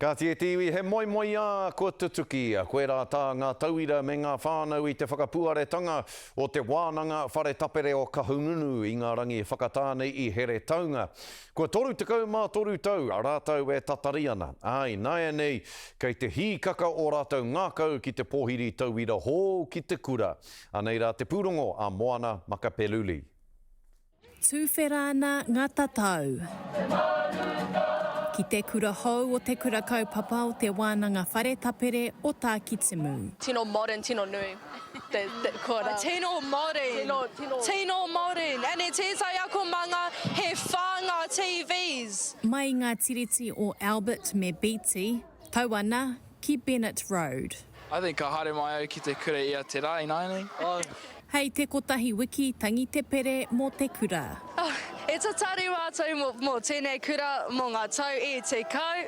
Ka te tiwi, he moi moi a ko tutuki a koe rā tā ngā tauira me ngā whānau i te whakapuaretanga o te wānanga whare tapere o Kahungunu i ngā rangi whakatānei i here taunga. Ko toru tekau mā toru tau, a rātau e tatari ana. Ai, nai nei, kei te hīkaka o rātau ngākau ki te pōhiri tauira hō ki te kura. Anei rā te pūrongo a Moana Makapeluli. Tūwherana ngā tatau. Ki te kura hou o te kura kaupapa o te wānanga whare tapere o Tākitimu. Tino modern, tino nui. Tino modern. Tino modern. And it is ako mga he whanga TVs. Mai ngā tiriti o Albert me Beatty, tau ana ki Bennett Road. I think ka haere mai au ki te kura ia te rai, nai. Hei te kotahi wiki tangi te pere mō te kura. E ta tari wātou mō tēnei kura mō ngā tau i te kau.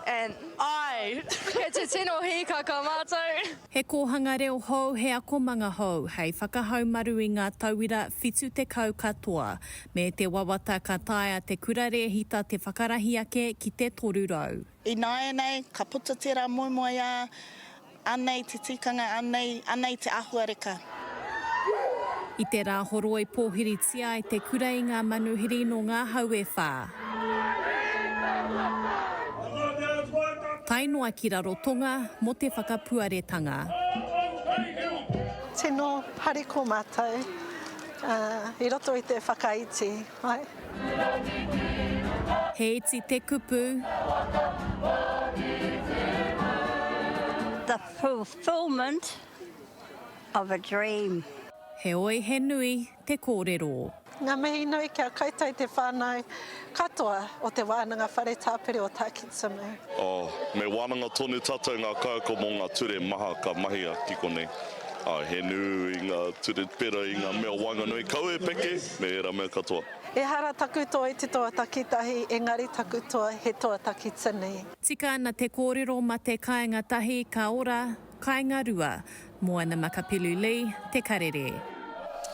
And ai, he te tino hīkaka mātou. He kōhanga reo hou he ako manga hou, hei whakahaumaru i ngā tauira whitu te kau katoa, me te wawata ka taia te kura rehita te whakarahi ake ki te torurau. I nāia nei, ka puta tērā moemoeā, anei te tikanga, anei te ahuareka. I te rā horoi pōhiri tia i te kura i ngā manuhiri no ngā haue whā. Tainoa ki rarotonga mo te whakapuaretanga. Tino hariko mātou, I roto i te whakaiti. Ai. He iti te kupu. The fulfillment of a dream. He oi he nui te kōrero. Ngā mihi nui kia koutou te whānau katoa o te wānanga whare tāpere o Tākitimu. Me wānanga tonu tātou ngā kaukau mō ngā ture maha ka mahia ki konei. He nui i ngā ture pera i ngā mea wanganui kau e peke me era mea katoa. E hara takutoa i te toa takitahi, engari takutoa he toa takitini. Tika ana te kōrero ma te kāinga tahi ka ora, kāinga rua. Moana Makapeluli, te karere.